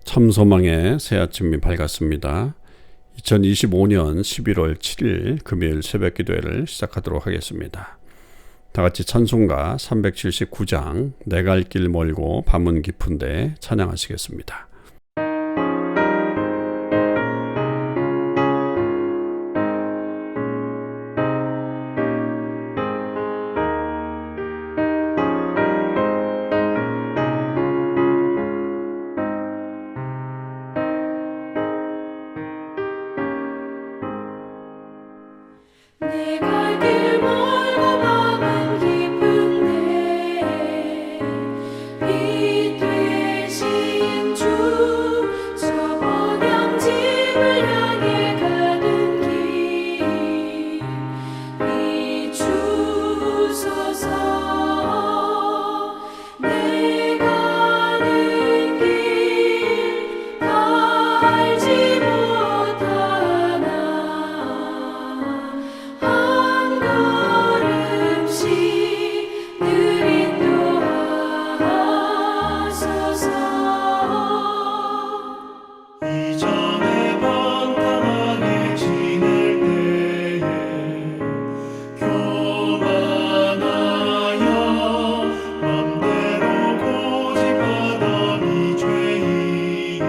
참소망의 새 아침이 밝았습니다. 2025년 11월 7일 금요일 새벽 기도회를 시작하도록 하겠습니다. 다같이 찬송가 379장 내 갈 길 멀고 밤은 깊은데 찬양하시겠습니다. 내 갈 길 멀고 밤은 깊은데 빛 되신 주 저 번영집을 향해 가는 길 비추소서. 내 가는 길 다 알지 못하나 한 걸음씩 늘 인도하소서. 이전에 방탕하게 지낼 때에 교만하여 맘대로 고집하던 이 죄인이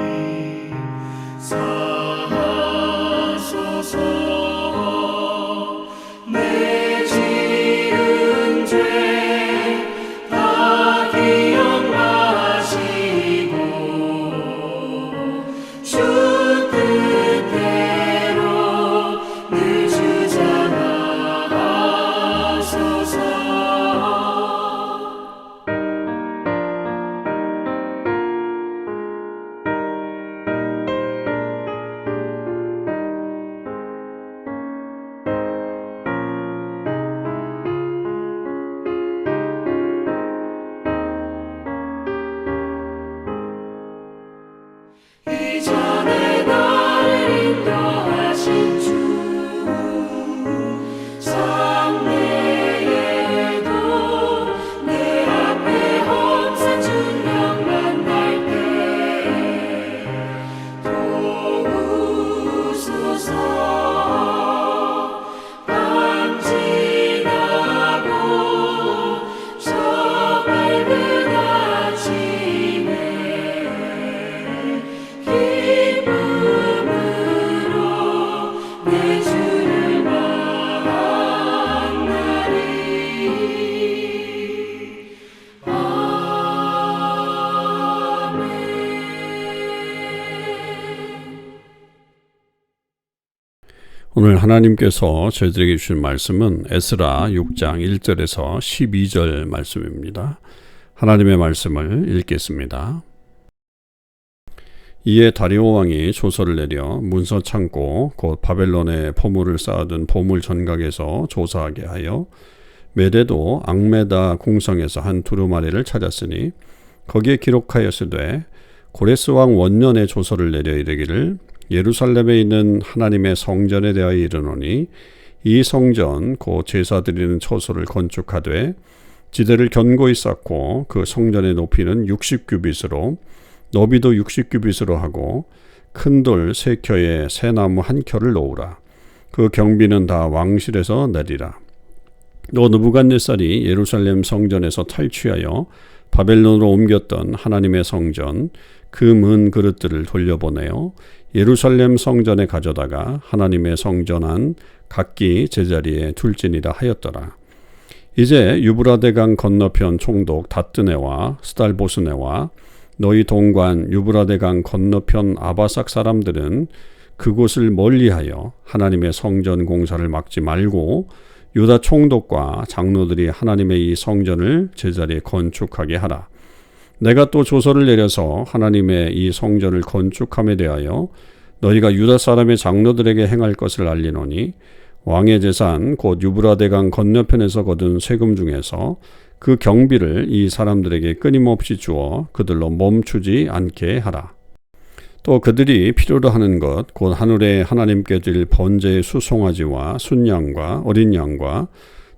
사하소서. 내 지은 죄 다 기억나시고 주 뜻대로 늘 주장하소서. 이전에 나를 인도하신 주 장래에도 내 앞에 험산 중령 만날 때 도우소서. 밤 지나고 저 밝은 아침에 기쁨으로 내 주를 만나리. 아멘. 오늘 하나님께서 저희들에게 주신 말씀은 에스라 6장 1절에서 12절 말씀입니다. 하나님의 말씀을 읽겠습니다. 이에 다리오 왕이 조서를 내려 문서 창고 곧 바벨론에 포물을 쌓아둔 보물 전각에서 조사하게 하여 메대도 앙메다 궁성에서 한 두루마리를 찾았으니 거기에 기록하였으되 고레스 왕 원년에 조서를 내려 이르기를 예루살렘에 있는 하나님의 성전에 대하여 이르노니 이 성전 곧 제사 드리는 처소를 건축하되 지대를 견고히 쌓고 그 성전의 높이는 60규빗으로 너비도 60규빗으로 하고 큰 돌 3켜에 새 나무 1켜를 놓으라. 그 경비는 다 왕실에서 내리라. 또 느부갓네살이 예루살렘 성전에서 탈취하여 바벨론으로 옮겼던 하나님의 성전 그 문 그릇들을 돌려보내어 예루살렘 성전에 가져다가 하나님의 성전 안 각기 제자리에 둘지니라 하였더라. 이제 유브라데강 건너편 총독 다뜨네와 스달보스네와 너희 동관 유브라데강 건너편 아바삭 사람들은 그곳을 멀리하여 하나님의 성전 공사를 막지 말고 유다 총독과 장로들이 하나님의 이 성전을 제자리에 건축하게 하라. 내가 또 조서를 내려서 하나님의 이 성전을 건축함에 대하여 너희가 유다 사람의 장로들에게 행할 것을 알리노니 왕의 재산 곧 유브라데강 건너편에서 거둔 세금 중에서 그 경비를 이 사람들에게 끊임없이 주어 그들로 멈추지 않게 하라. 또 그들이 필요로 하는 것 곧 하늘에 하나님께 드릴 번제의 수송아지와 순양과 어린 양과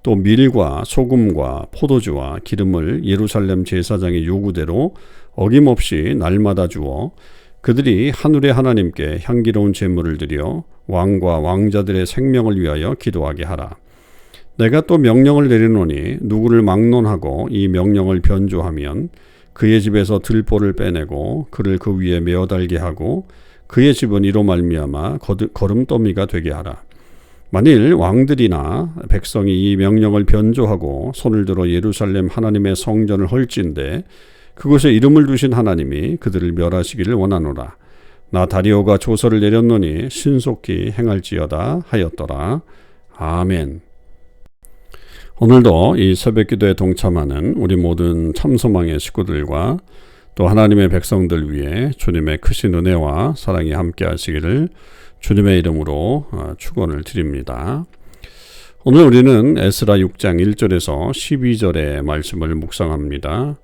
또 밀과 소금과 포도주와 기름을 예루살렘 제사장의 요구대로 어김없이 날마다 주어 그들이 하늘의 하나님께 향기로운 제물을 드려 왕과 왕자들의 생명을 위하여 기도하게 하라. 내가 또 명령을 내리노니 누구를 막론하고 이 명령을 변조하면 그의 집에서 들보를 빼내고 그를 그 위에 메어 달게 하고 그의 집은 이로 말미암아 거름더미가 되게 하라. 만일 왕들이나 백성이 이 명령을 변조하고 손을 들어 예루살렘 하나님의 성전을 헐진대 그곳에 이름을 두신 하나님이 그들을 멸하시기를 원하노라. 나 다리오가 조서를 내렸노니 신속히 행할지어다 하였더라. 아멘. 오늘도 이 새벽기도에 동참하는 우리 모든 참소망의 식구들과 또 하나님의 백성들 위해 주님의 크신 은혜와 사랑이 함께 하시기를 주님의 이름으로 축원을 드립니다. 오늘 우리는 에스라 6장 1절에서 12절의 말씀을 묵상합니다.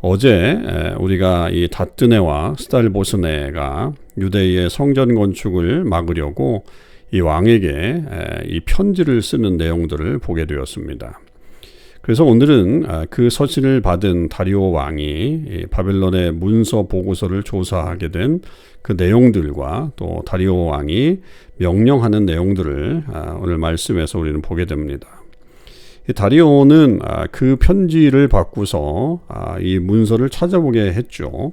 어제 우리가 이 다뜨네와 스달보스네가 유대의 성전 건축을 막으려고 이 왕에게 이 편지를 쓰는 내용들을 보게 되었습니다. 그래서 오늘은 그 서신을 받은 다리오 왕이 바벨론의 문서 보고서를 조사하게 된 그 내용들과 또 다리오 왕이 명령하는 내용들을 오늘 말씀에서 우리는 보게 됩니다. 다리오는 그 편지를 받고서 이 문서를 찾아보게 했죠.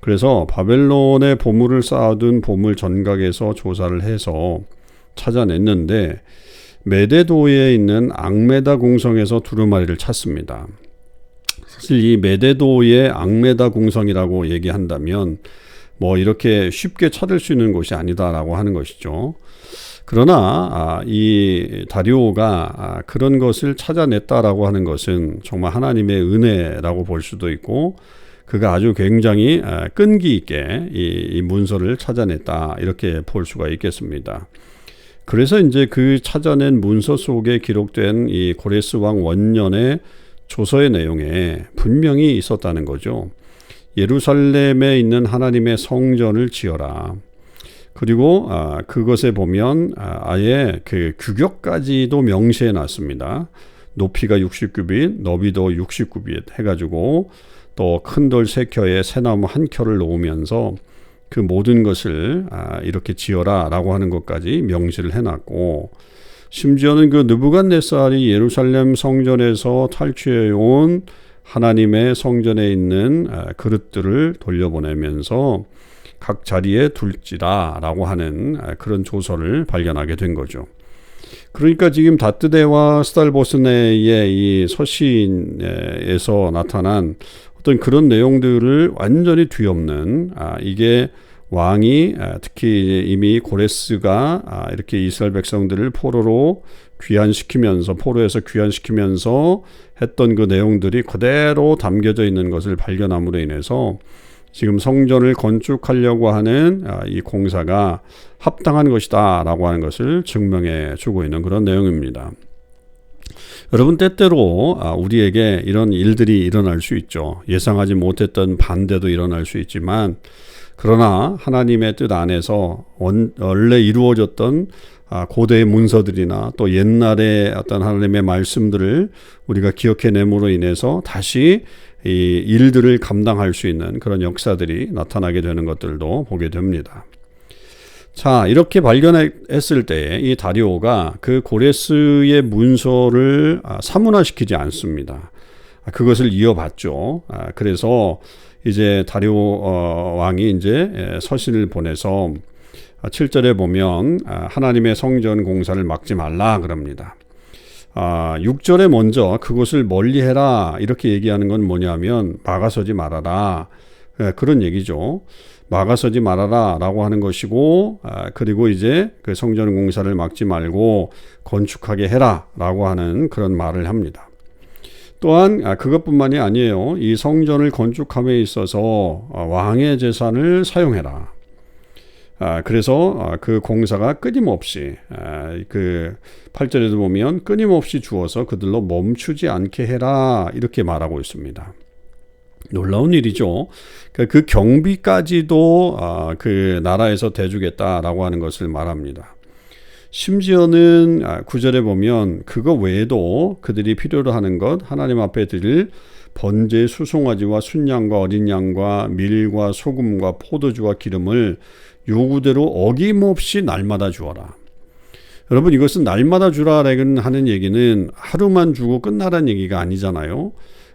그래서 바벨론의 보물을 쌓아둔 보물 전각에서 조사를 해서 찾아냈는데 메데도에 있는 앙메다 궁성에서 두루마리를 찾습니다. 사실 이 메데도의 앙메다 궁성이라고 얘기한다면 뭐 이렇게 쉽게 찾을 수 있는 곳이 아니다라고 하는 것이죠. 그러나 이 다리오가 그런 것을 찾아냈다라고 하는 것은 정말 하나님의 은혜라고 볼 수도 있고 그가 아주 굉장히 끈기 있게 이 문서를 찾아냈다 이렇게 볼 수가 있겠습니다. 그래서 이제 그 찾아낸 문서 속에 기록된 이 고레스 왕 원년의 조서의 내용에 분명히 있었다는 거죠. 예루살렘에 있는 하나님의 성전을 지어라. 그리고 그것에 보면 아예 그 규격까지도 명시해 놨습니다. 높이가 60규빗, 너비도 60규빗 해가지고 또 큰 돌 3켜에 새나무 1켜를 놓으면서 그 모든 것을 이렇게 지어라 라고 하는 것까지 명시를 해놨고 심지어는 그 느부갓네살이 예루살렘 성전에서 탈취해온 하나님의 성전에 있는 그릇들을 돌려보내면서 각 자리에 둘지라 라고 하는 그런 조서를 발견하게 된 거죠. 그러니까 지금 다뜨네와 스달보스네의 이 서신에서 나타난 어떤 그런 내용들을 완전히 뒤엎는 이게 왕이 특히 이미 고레스가 이렇게 이스라엘 백성들을 포로에서 귀환시키면서 했던 그 내용들이 그대로 담겨져 있는 것을 발견함으로 인해서 지금 성전을 건축하려고 하는 이 공사가 합당한 것이다 라고 하는 것을 증명해 주고 있는 그런 내용입니다. 여러분 때때로 우리에게 이런 일들이 일어날 수 있죠. 예상하지 못했던 반대도 일어날 수 있지만 그러나 하나님의 뜻 안에서 원래 이루어졌던 고대의 문서들이나 또 옛날의 어떤 하나님의 말씀들을 우리가 기억해냄으로 인해서 다시 이 일들을 감당할 수 있는 그런 역사들이 나타나게 되는 것들도 보게 됩니다. 자, 이렇게 발견했을 때 이 다리오가 그 고레스의 문서를 사문화시키지 않습니다. 그것을 이어받죠. 그래서 이제 다리오 왕이 이제 서신을 보내서 7절에 보면 하나님의 성전 공사를 막지 말라 그럽니다. 6절에 먼저 그것을 멀리해라 이렇게 얘기하는 건 뭐냐면 막아서지 말아라 그런 얘기죠. 막아서지 말아라 라고 하는 것이고 그리고 이제 그 성전 공사를 막지 말고 건축하게 해라 라고 하는 그런 말을 합니다. 또한 그것뿐만이 아니에요. 이 성전을 건축함에 있어서 왕의 재산을 사용해라. 그래서 그 공사가 끊임없이 그 8절에도 보면 끊임없이 주어서 그들로 멈추지 않게 해라 이렇게 말하고 있습니다. 놀라운 일이죠. 그 경비까지도 그 나라에서 대주겠다라고 하는 것을 말합니다. 심지어는 9절에 보면 그거 외에도 그들이 필요로 하는 것 하나님 앞에 드릴 번제의 수송아지와 순양과 어린 양과 밀과 소금과 포도주와 기름을 요구대로 어김없이 날마다 주어라. 여러분, 이것은 날마다 주라라는 하는 얘기는 하루만 주고 끝나라는 얘기가 아니잖아요.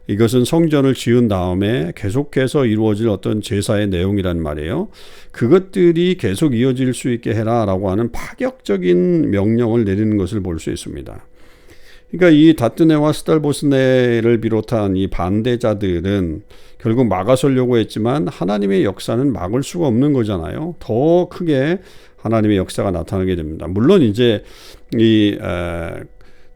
이것은 성전을 지은 다음에 계속해서 이루어질 어떤 제사의 내용이란 말이에요. 그것들이 계속 이어질 수 있게 해라라고 하는 파격적인 명령을 내리는 것을 볼 수 있습니다. 그러니까 이 다뜨네와 스달보스네를 비롯한 이 반대자들은 결국 막아서려고 했지만 하나님의 역사는 막을 수가 없는 거잖아요. 더 크게 하나님의 역사가 나타나게 됩니다. 물론 이제 이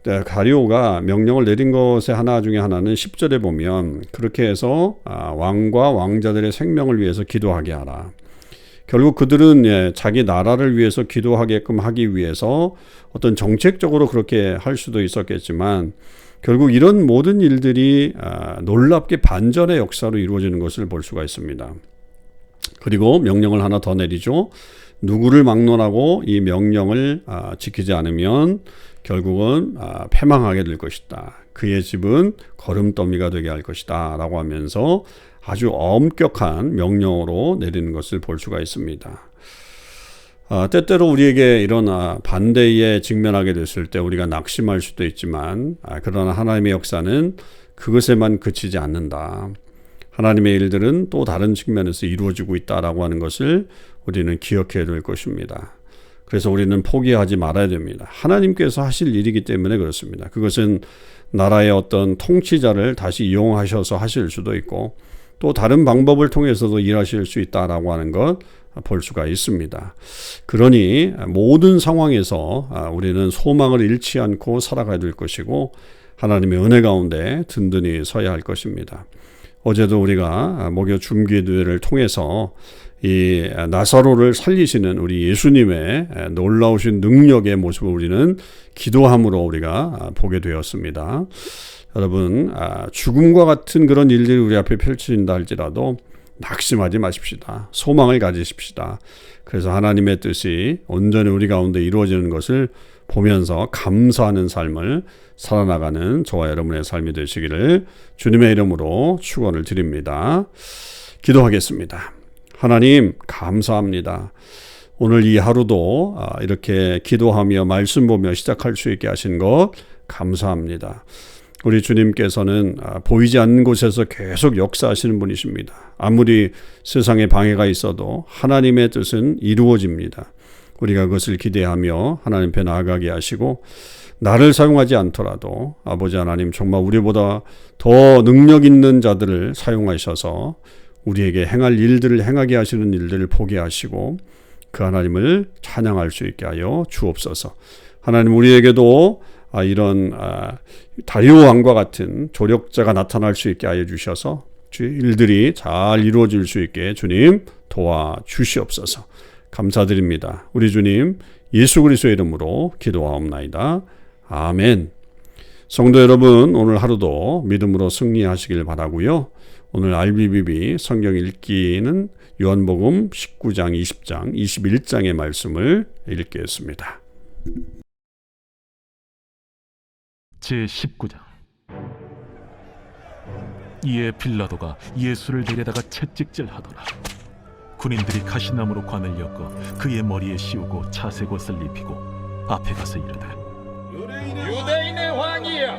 가룟유가 명령을 내린 것의 하나 중에 하나는 10절에 보면 그렇게 해서 왕과 왕자들의 생명을 위해서 기도하게 하라. 결국 그들은 자기 나라를 위해서 기도하게끔 하기 위해서 어떤 정책적으로 그렇게 할 수도 있었겠지만 결국 이런 모든 일들이 놀랍게 반전의 역사로 이루어지는 것을 볼 수가 있습니다. 그리고 명령을 하나 더 내리죠. 누구를 막론하고 이 명령을 지키지 않으면 결국은 패망하게 될 것이다. 그의 집은 거름더미가 되게 할 것이다 라고 하면서 아주 엄격한 명령으로 내리는 것을 볼 수가 있습니다. 때때로 우리에게 이런 반대에 직면하게 됐을 때 우리가 낙심할 수도 있지만 그러나 하나님의 역사는 그것에만 그치지 않는다. 하나님의 일들은 또 다른 측면에서 이루어지고 있다라고 하는 것을 우리는 기억해야 될 것입니다. 그래서 우리는 포기하지 말아야 됩니다. 하나님께서 하실 일이기 때문에 그렇습니다. 그것은 나라의 어떤 통치자를 다시 이용하셔서 하실 수도 있고 또 다른 방법을 통해서도 일하실 수 있다라고 하는 것 볼 수가 있습니다. 그러니 모든 상황에서 우리는 소망을 잃지 않고 살아가야 될 것이고 하나님의 은혜 가운데 든든히 서야 할 것입니다. 어제도 우리가 목요 중기도회를 통해서 이 나사로를 살리시는 우리 예수님의 놀라우신 능력의 모습을 우리는 기도함으로 우리가 보게 되었습니다. 여러분, 죽음과 같은 그런 일들이 우리 앞에 펼쳐진다 할지라도 낙심하지 마십시다. 소망을 가지십시다. 그래서 하나님의 뜻이 온전히 우리 가운데 이루어지는 것을 보면서 감사하는 삶을 살아나가는 저와 여러분의 삶이 되시기를 주님의 이름으로 축원을 드립니다. 기도하겠습니다. 하나님 감사합니다. 오늘 이 하루도 이렇게 기도하며 말씀 보며 시작할 수 있게 하신 것 감사합니다. 우리 주님께서는 보이지 않는 곳에서 계속 역사하시는 분이십니다. 아무리 세상에 방해가 있어도 하나님의 뜻은 이루어집니다. 우리가 그것을 기대하며 하나님 앞에 나아가게 하시고 나를 사용하지 않더라도 아버지 하나님 정말 우리보다 더 능력 있는 자들을 사용하셔서 우리에게 행할 일들을 행하게 하시는 일들을 보게 하시고 그 하나님을 찬양할 수 있게 하여 주옵소서. 하나님 우리에게도 이런 다리오 왕과 같은 조력자가 나타날 수 있게 하여 주셔서 일들이 잘 이루어질 수 있게 주님 도와주시옵소서. 감사드립니다. 우리 주님 예수 그리스도의 이름으로 기도하옵나이다. 아멘. 성도 여러분, 오늘 하루도 믿음으로 승리하시길 바라고요. 오늘 RBBB 성경 읽기는 요한복음 19장, 20장, 21장의 말씀을 읽겠습니다. 제19장. 이에 빌라도가 예수를 데려다가 채찍질하더라. 군인들이 가시나무로 관을 엮어 그의 머리에 씌우고 차색 옷을 입히고 앞에 가서 이르되 유대인의 왕이여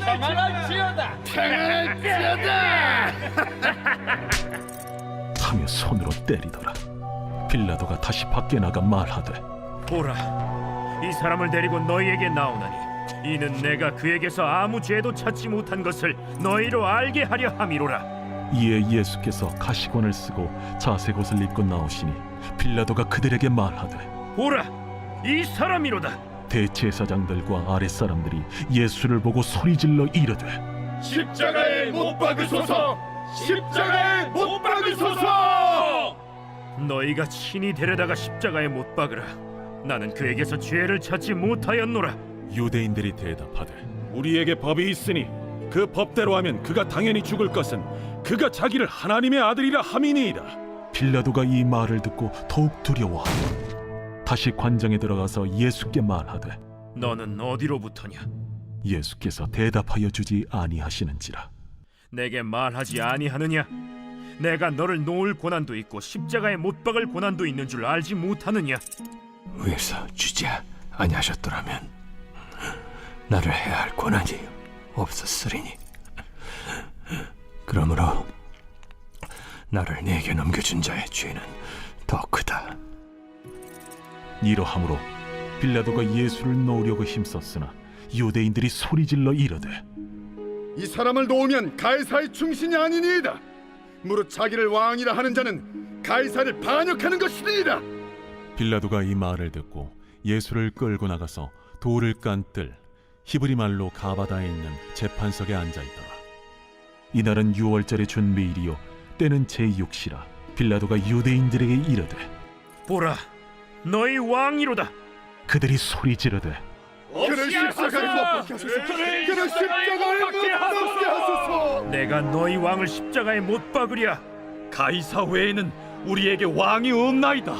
평안할지어다 하며 손으로 때리더라. 빌라도가 다시 밖에 나가 말하되 보라 이 사람을 데리고 너희에게 나오나니 이는 내가 그에게서 아무 죄도 찾지 못한 것을 너희로 알게 하려 함이로라. 이에 예수께서 가시관을 쓰고 자색 옷을 입고 나오시니 빌라도가 그들에게 말하되 보라 이 사람이로다. 대제사장들과 아랫사람들이 예수를 보고 소리질러 이르되 십자가에 못 박으소서 십자가에 못 박으소서. 너희가 친히 데려다가 십자가에 못 박으라. 나는 그에게서 죄를 찾지 못하였노라. 유대인들이 대답하되 우리에게 법이 있으니 그 법대로 하면 그가 당연히 죽을 것은 그가 자기를 하나님의 아들이라 함이니이다. 빌라도가 이 말을 듣고 더욱 두려워하고 다시 관장에 들어가서 예수께 말하되 너는 어디로부터냐? 예수께서 대답하여 주지 아니하시는지라. 내게 말하지 아니하느냐? 내가 너를 놓을 고난도 있고 십자가에 못 박을 고난도 있는 줄 알지 못하느냐? 위에서 주지 아니하셨더라면 나를 해야 할 권한이 없었으리니 그러므로 나를 네게 넘겨준 자의 죄는 더 크다. 이러함으로 빌라도가 예수를 놓으려고 힘썼으나 유대인들이 소리질러 이르되 이 사람을 놓으면 가이사의 충신이 아니니이다. 무릇 자기를 왕이라 하는 자는 가이사를 반역하는 것이니이다. 빌라도가 이 말을 듣고 예수를 끌고 나가서 돌을 깐 뜰 히브리 말로 가바다에 있는 재판석에 앉아 있더라. 이날은 유월절의 준비일이요 때는 제6시라. 빌라도가 유대인들에게 이르되 보라, 너희 왕이로다. 그들이 소리 지르되 그를 십자가에 못 박게 하소서. 그를 십자가에 못 박게 하소서. 내가 너희 왕을 십자가에 못 박으랴. 가이사 외에는 우리에게 왕이 없나이다.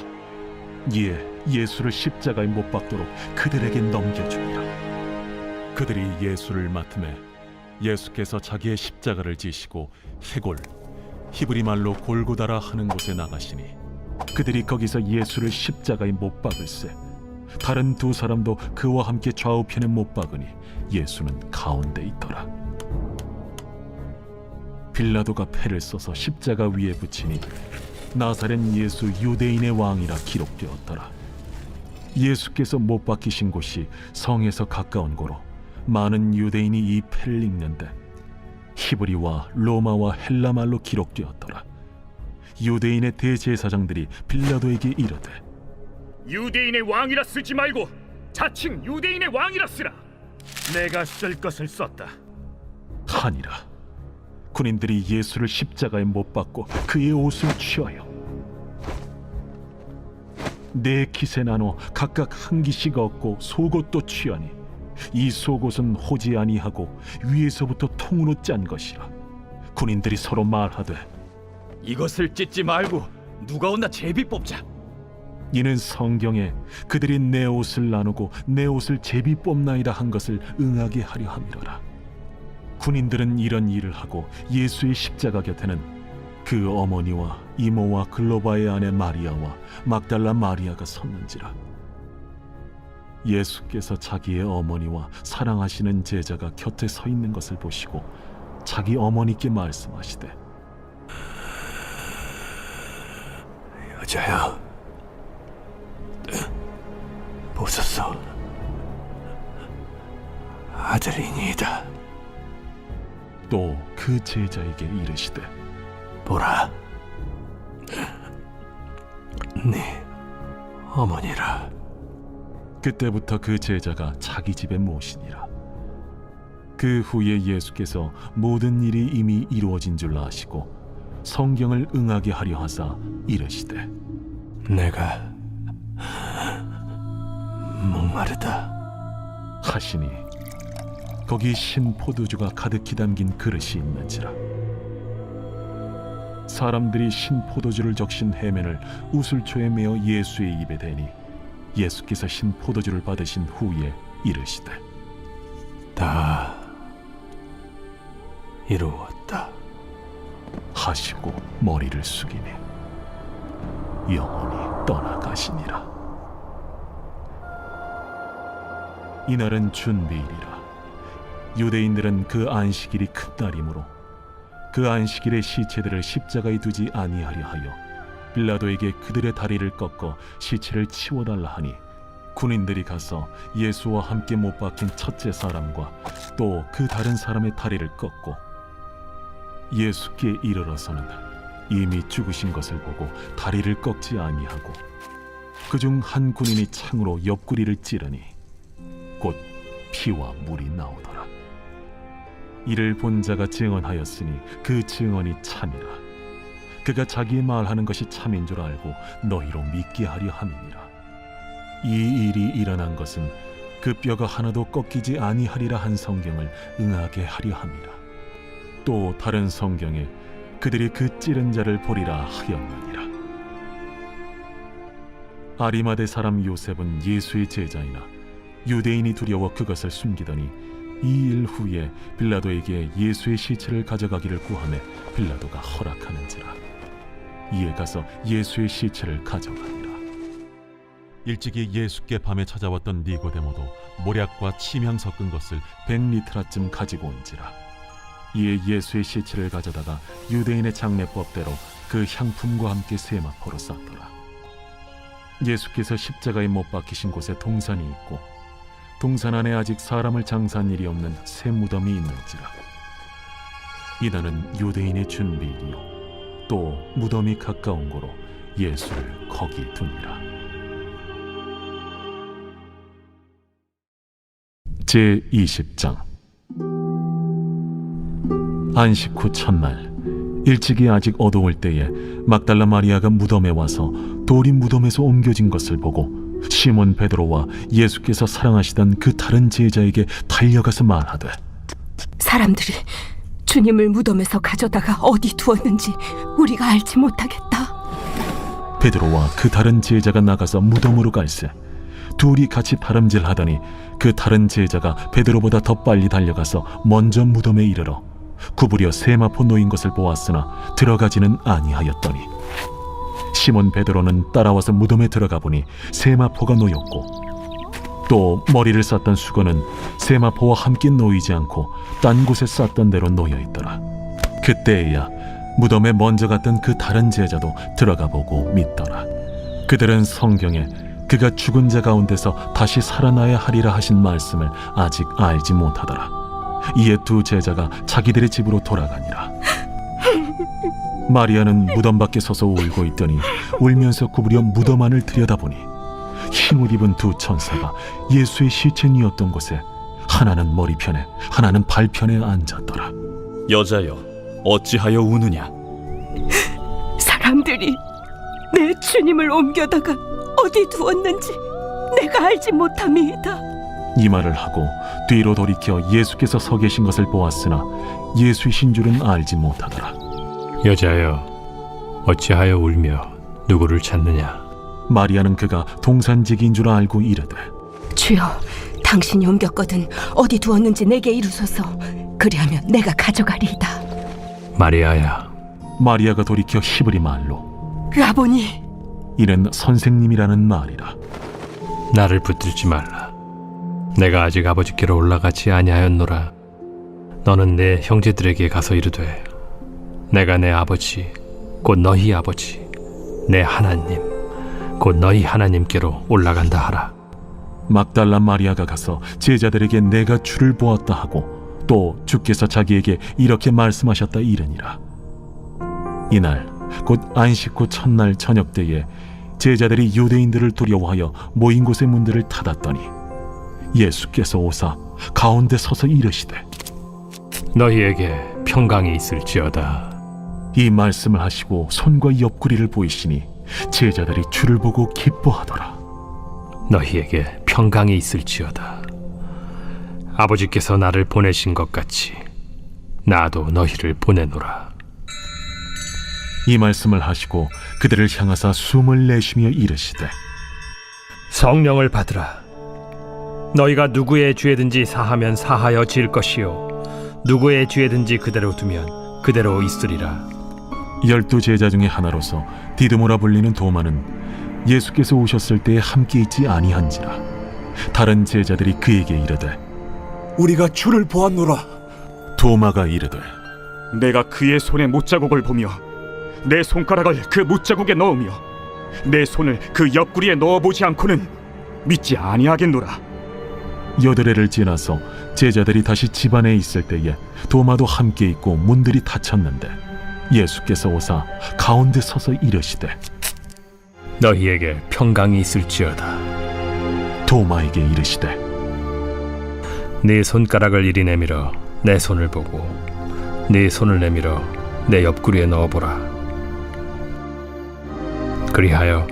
이에 예수를 십자가에 못 박도록 그들에게 넘겨주니라. 그들이 예수를 맡음에 예수께서 자기의 십자가를 지시고 해골 히브리 말로 골고다라 하는 곳에 나가시니 그들이 거기서 예수를 십자가에 못 박을세. 다른 두 사람도 그와 함께 좌우편에 못 박으니 예수는 가운데 있더라. 빌라도가 패를 써서 십자가 위에 붙이니 나사렛 예수 유대인의 왕이라 기록되었더라. 예수께서 못 박히신 곳이 성에서 가까운 고로 많은 유대인이 이 패를 읽는데 히브리와 로마와 헬라 말로 기록되었더라. 유대인의 대제사장들이 빌라도에게 이르되 유대인의 왕이라 쓰지 말고 자칭 유대인의 왕이라 쓰라. 내가 쓸 것을 썼다. 하니라. 군인들이 예수를 십자가에 못 박고 그의 옷을 취하여 네 깃에 나눠 각각 한 깃씩 얻고 속옷도 취하니 이 속옷은 호지 아니하고 위에서부터 통으로 짠 것이라. 군인들이 서로 말하되 이것을 찢지 말고 누가 온나 제비 뽑자. 이는 성경에 그들이 내 옷을 나누고 내 옷을 제비 뽑나이다 한 것을 응하게 하려 함이로라. 군인들은 이런 일을 하고 예수의 십자가 곁에는 그 어머니와 이모와 글로바의 아내 마리아와 막달라 마리아가 섰는지라. 예수께서 자기의 어머니와 사랑하시는 제자가 곁에 서 있는 것을 보시고 자기 어머니께 말씀하시되 여자여, 보소서, 아들이니이다. 또 그 제자에게 이르시되 보라, 네 어머니라. 그때부터 그 제자가 자기 집에 모시니라. 그 후에 예수께서 모든 일이 이미 이루어진 줄 아시고 성경을 응하게 하려 하사 이르시되 내가 목마르다 하시니 거기 신 포도주가 가득히 담긴 그릇이 있는지라. 사람들이 신 포도주를 적신 해면을 우슬초에 메어 예수의 입에 대니 예수께서 신 포도주를 받으신 후에 이르시되 다 이루었다 하시고 머리를 숙이니 영원히 떠나가시니라. 이날은 준비일이라. 유대인들은 그 안식일이 큰 날이므로 그 안식일에 시체들을 십자가에 두지 아니하려 하여 빌라도에게 그들의 다리를 꺾어 시체를 치워달라 하니 군인들이 가서 예수와 함께 못 박힌 첫째 사람과 또 그 다른 사람의 다리를 꺾고 예수께 이르러서는 이미 죽으신 것을 보고 다리를 꺾지 아니하고 그중 한 군인이 창으로 옆구리를 찌르니 곧 피와 물이 나오더라. 이를 본 자가 증언하였으니 그 증언이 참이라. 그가 자기 말하는 것이 참인 줄 알고 너희로 믿게 하려 함이니라. 이 일이 일어난 것은 그 뼈가 하나도 꺾이지 아니하리라 한 성경을 응하게 하려 함이라. 또 다른 성경에 그들이 그 찌른 자를 보리라 하였느니라. 아리마대 사람 요셉은 예수의 제자이나 유대인이 두려워 그것을 숨기더니 2일 후에 빌라도에게 예수의 시체를 가져가기를 구하매 빌라도가 허락하는지라. 이에 가서 예수의 시체를 가져가니라. 일찍이 예수께 밤에 찾아왔던 니고데모도 모략과 침향 섞은 것을 100리트라쯤 가지고 온지라. 이에 예수의 시체를 가져다가 유대인의 장례법대로 그 향품과 함께 세마포로 쌌더라. 예수께서 십자가에 못 박히신 곳에 동산이 있고 동산 안에 아직 사람을 장사한 일이 없는 새 무덤이 있는지라. 이날은 유대인의 준비일이요 또 무덤이 가까운 고로 예수를 거기 두니라. 제20장. 안식 후 첫날 일찍이 아직 어두울 때에 막달라 마리아가 무덤에 와서 돌이 무덤에서 옮겨진 것을 보고 시몬 베드로와 예수께서 사랑하시던 그 다른 제자에게 달려가서 말하되, 사람들이 주님을 무덤에서 가져다가 어디 두었는지 우리가 알지 못하겠다. 베드로와 그 다른 제자가 나가서 무덤으로 갈새 둘이 같이 다름질하더니 그 다른 제자가 베드로보다 더 빨리 달려가서 먼저 무덤에 이르러 구부려 세마포 놓인 것을 보았으나 들어가지는 아니하였더니 시몬 베드로는 따라와서 무덤에 들어가 보니 세마포가 놓였고 또 머리를 쌌던 수건은 세마포와 함께 놓이지 않고 딴 곳에 쌌던 대로 놓여 있더라. 그때에야 무덤에 먼저 갔던 그 다른 제자도 들어가 보고 믿더라. 그들은 성경에 그가 죽은 자 가운데서 다시 살아나야 하리라 하신 말씀을 아직 알지 못하더라. 이에 두 제자가 자기들의 집으로 돌아가니라. 마리아는 무덤 밖에 서서 울고 있더니 울면서 구부려 무덤 안을 들여다보니 흰옷 입은 두 천사가 예수의 시체니었던 곳에 하나는 머리편에 하나는 발편에 앉았더라. 여자여, 어찌하여 우느냐? 사람들이 내 주님을 옮겨다가 어디 두었는지 내가 알지 못함이다. 이 말을 하고 뒤로 돌이켜 예수께서 서 계신 것을 보았으나 예수이신 줄은 알지 못하더라. 여자여, 어찌하여 울며 누구를 찾느냐? 마리아는 그가 동산지기인 줄 알고 이르되, 주여, 당신이 옮겼거든 어디 두었는지 내게 이루소서. 그리하면 내가 가져가리이다. 마리아야. 마리아가 돌이켜 히브리 말로 라보니, 이는 선생님이라는 말이라. 나를 붙들지 말라. 내가 아직 아버지께로 올라가지 아니하였노라. 너는 내 형제들에게 가서 이르되, 내가 내 아버지 곧 너희 아버지 내 하나님 곧 너희 하나님께로 올라간다 하라. 막달라 마리아가 가서 제자들에게 내가 주를 보았다 하고 또 주께서 자기에게 이렇게 말씀하셨다 이르니라. 이날 곧 안식 후 첫날 저녁 때에 제자들이 유대인들을 두려워하여 모인 곳의 문들을 닫았더니 예수께서 오사 가운데 서서 이르시되, 너희에게 평강이 있을지어다. 이 말씀을 하시고 손과 옆구리를 보이시니 제자들이 주를 보고 기뻐하더라. 너희에게 평강이 있을지어다. 아버지께서 나를 보내신 것 같이 나도 너희를 보내노라. 이 말씀을 하시고 그들을 향하사 숨을 내쉬며 이르시되, 성령을 받으라. 너희가 누구의 죄든지 사하면 사하여 질 것이요 누구의 죄든지 그대로 두면 그대로 있으리라. 12 제자 중에 하나로서 디드모라 불리는 도마는 예수께서 오셨을 때에 함께 있지 아니한지라. 다른 제자들이 그에게 이르되, 우리가 주를 보았노라. 도마가 이르되, 내가 그의 손에 못자국을 보며 내 손가락을 그 못자국에 넣으며 내 손을 그 옆구리에 넣어보지 않고는 믿지 아니하겠노라. 8회를 지나서 제자들이 다시 집 안에 있을 때에 도마도 함께 있고 문들이 닫혔는데 예수께서 오사 가운데 서서 이르시되, 너희에게 평강이 있을지어다. 도마에게 이르시되, 네 손가락을 이리 내밀어 내 손을 보고 네 손을 내밀어 내 옆구리에 넣어보라. 그리하여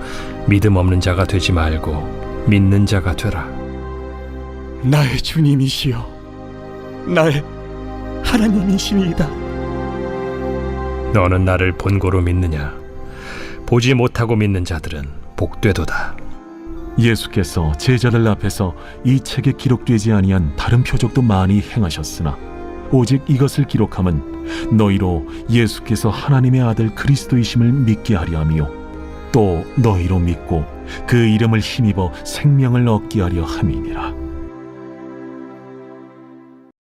믿음 없는 자가 되지 말고 믿는 자가 되라. 나의 주님이시여, 나의 하나님이시니이다. 너는 나를 본고로 믿느냐? 보지 못하고 믿는 자들은 복되도다. 예수께서 제자들 앞에서 이 책에 기록되지 아니한 다른 표적도 많이 행하셨으나 오직 이것을 기록함은 너희로 예수께서 하나님의 아들 그리스도이심을 믿게 하려 함이요 또 너희로 믿고 그 이름을 힘입어 생명을 얻게 하려 함이니라.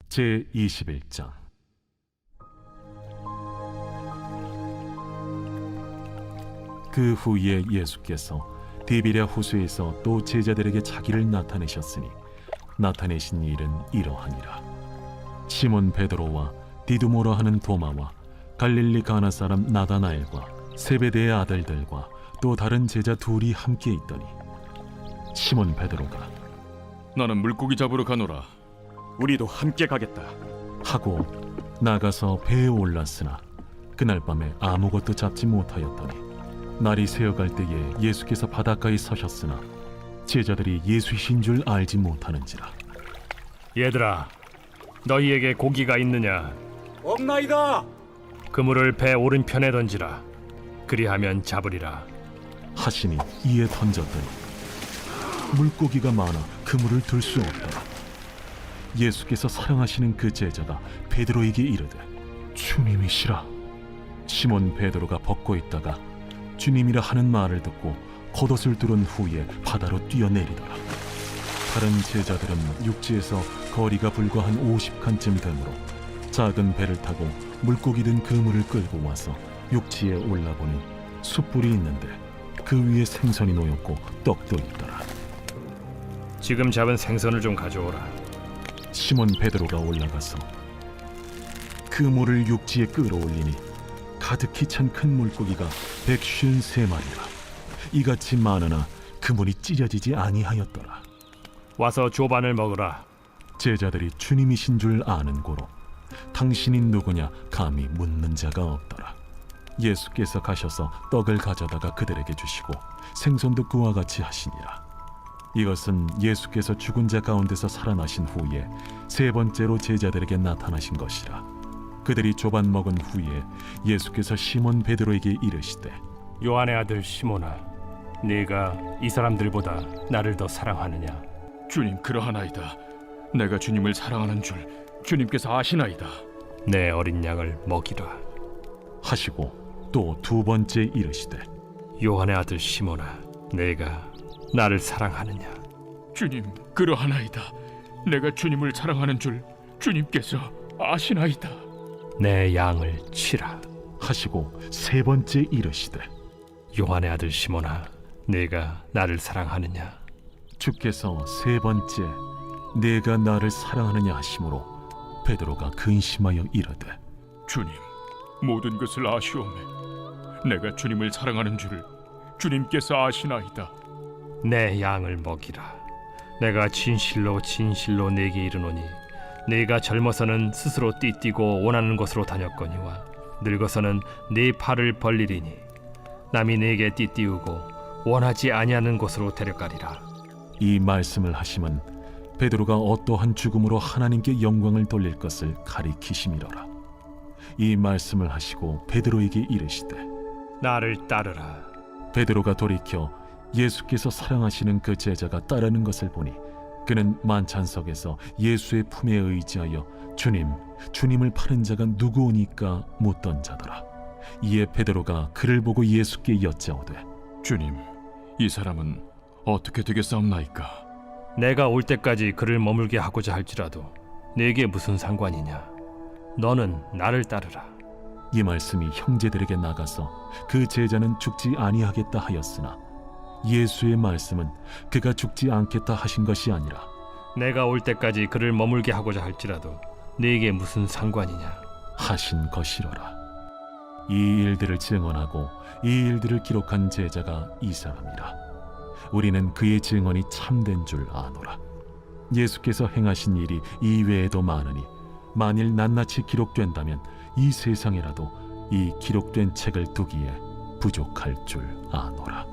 제21장. 그 후에 예수께서 디비랴 호수에서 또 제자들에게 자기를 나타내셨으니 나타내신 일은 이러하니라. 시몬 베드로와 디두모라 하는 도마와 갈릴리 가나 사람 나다나엘과 세베대의 아들들과 또 다른 제자 둘이 함께 있더니 시몬 베드로가 나는 물고기 잡으러 가노라. 우리도 함께 가겠다. 하고 나가서 배에 올랐으나 그날 밤에 아무것도 잡지 못하였더니 날이 새어갈 때에 예수께서 바닷가에 서셨으나 제자들이 예수이신 줄 알지 못하는지라. 얘들아, 너희에게 고기가 있느냐? 없나이다. 그물을 배 오른편에 던지라. 그리하면 잡으리라. 하시니 이에 던졌더니 물고기가 많아 그물을 들 수 없더라. 예수께서 사랑하시는 그 제자가 베드로에게 이르되 주님이시라. 시몬 베드로가 벗고 있다가 주님이라 하는 말을 듣고 겉옷을 두른 후에 바다로 뛰어내리더라. 다른 제자들은 육지에서 거리가 불과 한 50칸쯤 되므로 작은 배를 타고 물고기 든 그물을 끌고 와서 육지에 올라보니 숯불이 있는데 그 위에 생선이 놓였고 떡도 있더라. 지금 잡은 생선을 좀 가져오라. 시몬 베드로가 올라가서 그물을 육지에 끌어올리니 가득히 찬 큰 물고기가 153마리라. 이같이 많으나 그물이 찢어지지 아니하였더라. 와서 조반을 먹으라. 제자들이 주님이신 줄 아는 고로 당신이 누구냐 감히 묻는 자가 없더라. 예수께서 가셔서 떡을 가져다가 그들에게 주시고 생선도 그와 같이 하시니라. 이것은 예수께서 죽은 자 가운데서 살아나신 후에 세 번째로 제자들에게 나타나신 것이라. 그들이 조반 먹은 후에 예수께서 시몬 베드로에게 이르시되 요한의 아들 시몬아, 네가 이 사람들보다 나를 더 사랑하느냐? 주님, 그러하나이다. 내가 주님을 사랑하는 줄 주님께서 아시나이다. 내 어린 양을 먹이라. 하시고 또 두 번째 이르시되 요한의 아들 시몬아, 네가 나를 사랑하느냐? 주님, 그러하나이다. 내가 주님을 사랑하는 줄 주님께서 아시나이다. 내 양을 치라. 하시고 세 번째 이르시되 요한의 아들 시몬아, 네가 나를 사랑하느냐? 주께서 세 번째 내가 나를 사랑하느냐 하심으로 베드로가 근심하여 이르되 주님, 모든 것을 아시오매. 내가 주님을 사랑하는 줄 주님께서 아시나이다. 내 양을 먹이라. 내가 진실로 진실로 네게 이르노니 네가 젊어서는 스스로 띠뛰고 원하는 곳으로 다녔거니와 늙어서는 네 팔을 벌리리니 남이 네게 띠띠우고 원하지 아니하는 곳으로 데려가리라. 이 말씀을 하심은 베드로가 어떠한 죽음으로 하나님께 영광을 돌릴 것을 가리키심이로라. 이 말씀을 하시고 베드로에게 이르시되 나를 따르라. 베드로가 돌이켜 예수께서 사랑하시는 그 제자가 따르는 것을 보니 그는 만찬석에서 예수의 품에 의지하여 주님을 파는 자가 누구오니까 묻던 자더라. 이에 베드로가 그를 보고 예수께 여짜오되 주님, 이 사람은 어떻게 되겠사옵나이까? 내가 올 때까지 그를 머물게 하고자 할지라도 네게 무슨 상관이냐? 너는 나를 따르라. 이 말씀이 형제들에게 나가서 그 제자는 죽지 아니하겠다 하였으나 예수의 말씀은 그가 죽지 않겠다 하신 것이 아니라 내가 올 때까지 그를 머물게 하고자 할지라도 네게 무슨 상관이냐 하신 것이로라. 이 일들을 증언하고 이 일들을 기록한 제자가 이 사람이라. 우리는 그의 증언이 참된 줄 아노라. 예수께서 행하신 일이 이외에도 많으니 만일 낱낱이 기록된다면 이 세상에라도 이 기록된 책을 두기에 부족할 줄 아노라.